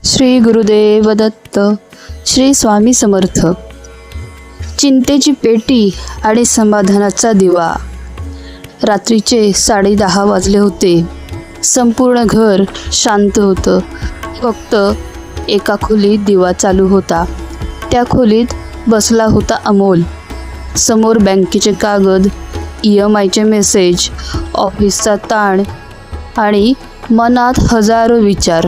श्री गुरुदेव दत्त. श्री स्वामी समर्थ. चिंतेची पेटी आणि समाधानाचा दिवा. रात्रीचे 10:30 वाजले होते. संपूर्ण घर शांत होतं. फक्त एका खोलीत दिवा चालू होता. त्या खोलीत बसला होता अमोल. समोर बँकेचे कागद, EMIचे मेसेज, ऑफिसचा ताण आणि मनात हजारो विचार.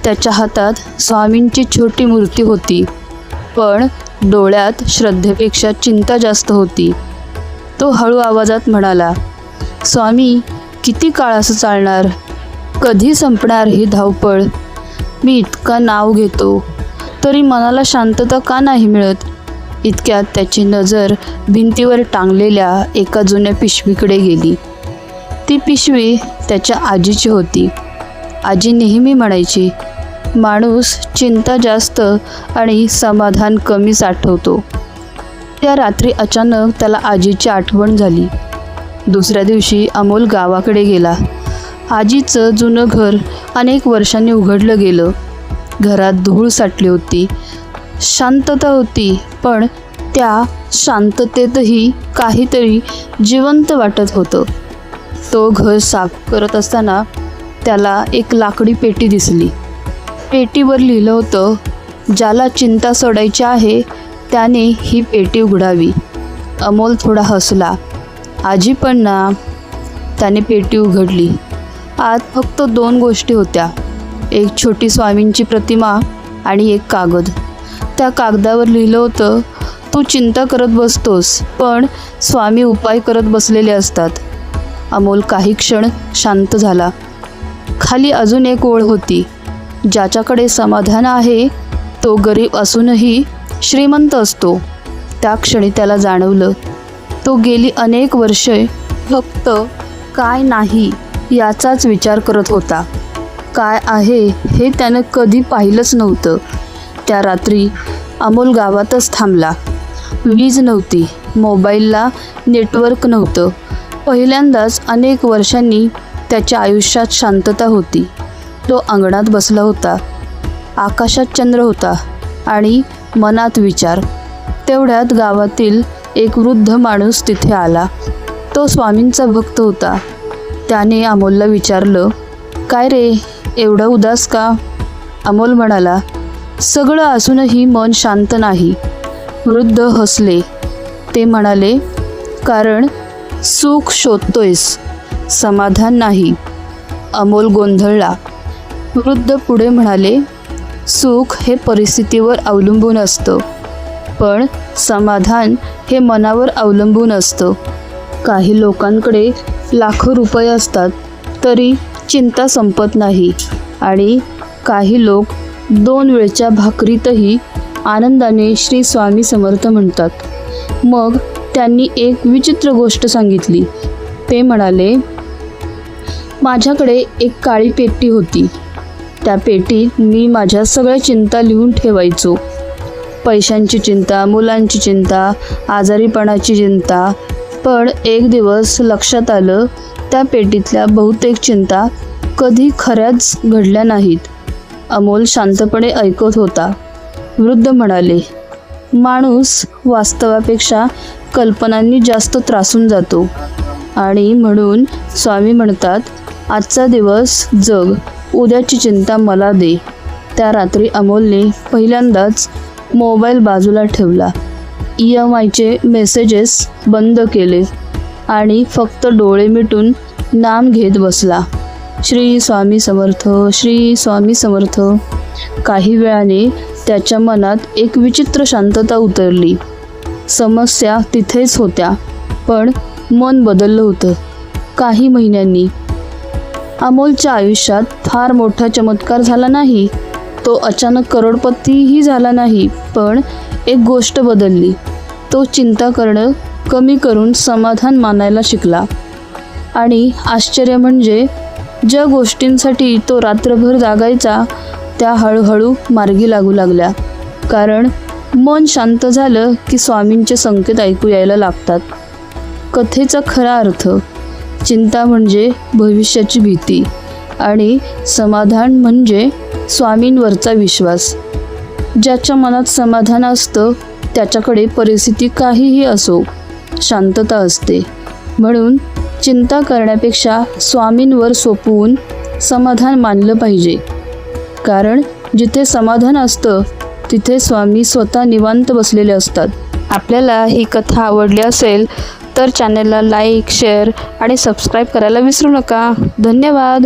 त्याच्या हातात स्वामींची छोटी मूर्ती होती, पण डोळ्यात श्रद्धेपेक्षा चिंता जास्त होती. तो हळू आवाजात म्हणाला, स्वामी, किती काळ असं चालणार? कधी संपणार ही धावपळ? मी इतका नाव घेतो तरी मनाला शांतता का नाही मिळत? इतक्यात त्याची नजर भिंतीवर टांगलेल्या एका जुन्या पिशवीकडे गेली. ती पिशवी त्याच्या आजीची होती. आजी नेहमी म्हणायची, माणूस चिंता जास्त आणि समाधान कमी साठवतो. त्या रात्री अचानक त्याला आजीची आठवण झाली. दुसऱ्या दिवशी अमोल गावाकडे गेला. आजीचं जुनं घर अनेक वर्षांनी उघडलं गेलं. घरात धूळ साठली होती. शांतता होती, पण त्या शांततेतही काहीतरी जिवंत वाटत होतं. तो घर साफ करत असताना त्याला एक लाकडी पेटी दिसली. पेटीवर लिहिलं होतं, ज्याला चिंता सोडायची आहे त्याने ही पेटी उघडावी. अमोल थोडा हसला. आजी पण ना. त्याने पेटी उघडली. आत फक्त 2 गोष्टी होत्या. एक छोटी स्वामींची प्रतिमा आणि एक कागद. त्या कागदावर लिहिलं होतं, तू चिंता करत बसतोस, पण स्वामी उपाय करत बसलेले असतात. अमोल काही क्षण शांत झाला. खाली अजून एक ओळ होती, ज्याच्याकडे समाधान आहे तो गरीब असूनही श्रीमंत असतो. त्या क्षणी त्याला जाणवलं, तो गेली अनेक वर्षे फक्त काय नाही याचाच विचार करत होता. काय आहे हे त्यानं कधी पाहिलंच नव्हतं. त्या रात्री अमोल गावातच थांबला. वीज नव्हती, मोबाईलला नेटवर्क नव्हतं. पहिल्यांदाच अनेक वर्षांनी त्याच्या आयुष्यात शांतता होती. तो अंगणात बसला होता. आकाशात चंद्र होता आणि मनात विचार. तेवढ्यात गावातील एक वृद्ध माणूस तिथे आला. तो स्वामींचा भक्त होता. त्याने अमोलला विचारलं, काय रे, एवढा उदास का? अमोल म्हणाला, सगळं असूनही मन शांत नाही. वृद्ध हसले. ते म्हणाले, कारण सुख शोधतोयस, समाधान नाही. अमोल गोंधळला. वृद्ध पुढे म्हणाले, सुख हे परिस्थितीवर अवलंबून असतं, पण समाधान हे मनावर अवलंबून असतं. काही लोकांकडे लाखो रुपये असतात तरी चिंता संपत नाही, आणि काही लोक 2 वेळच्या भाकरीतही आनंदाने श्री स्वामी समर्थ म्हणतात. मग त्यांनी एक विचित्र गोष्ट सांगितली. ते म्हणाले, माझ्याकडे एक काळी पेटी होती. त्या पेटीत मी माझ्या सगळ्या चिंता लिहून ठेवायचो. पैशांची चिंता, मुलांची चिंता, आजारीपणाची चिंता. पण एक दिवस लक्षात आलं, त्या पेटीतल्या बहुतेक चिंता कधी खऱ्याच घडल्या नाहीत. अमोल शांतपणे ऐकत होता. वृद्ध म्हणाले, माणूस वास्तवापेक्षा कल्पनांनी जास्त त्रासून जातो, आणि म्हणून स्वामी म्हणतात, आजचा दिवस जग, उद्याची चिंता मला दे. त्या रात्री अमोलने पहिल्यांदाच मोबाईल बाजूला ठेवला. EMIचे मेसेजेस बंद केले आणि फक्त डोळे मिटून नाम घेत बसला. श्री स्वामी समर्थ, श्री स्वामी समर्थ. काही वेळाने त्याच्या मनात एक विचित्र शांतता उतरली. समस्या तिथेच होत्या, पण मन बदललं होतं. काही महिन्यांनी अमोलच्या आयुष्यात फार मोठा चमत्कार झाला नाही. तो अचानक करोडपतीही झाला नाही, पण एक गोष्ट बदलली. तो चिंता करणं कमी करून समाधान मानायला शिकला. आणि आश्चर्य म्हणजे, ज्या गोष्टींसाठी तो रात्रभर जागायचा त्या हळूहळू मार्गी लागू लागल्या. कारण मन शांत झालं की स्वामींचे संकेत ऐकू यायला लागतात. कथेचा खरा अर्थ, चिंता म्हणजे भविष्याची भीती, आणि समाधान म्हणजे स्वामींवरचा विश्वास. ज्याच्या मनात समाधान असतं त्याच्याकडे परिस्थिती काहीही असो शांतता असते. म्हणून चिंता करण्यापेक्षा स्वामींवर सोपवून समाधान मानलं पाहिजे. कारण जिथे समाधान असतं तिथे स्वामी स्वतः निवांत बसलेले असतात. आपल्याला ही कथा आवडली असेल तर चॅनलला लाईक, शेअर आणि सबस्क्राईब करायला विसरू नका. धन्यवाद.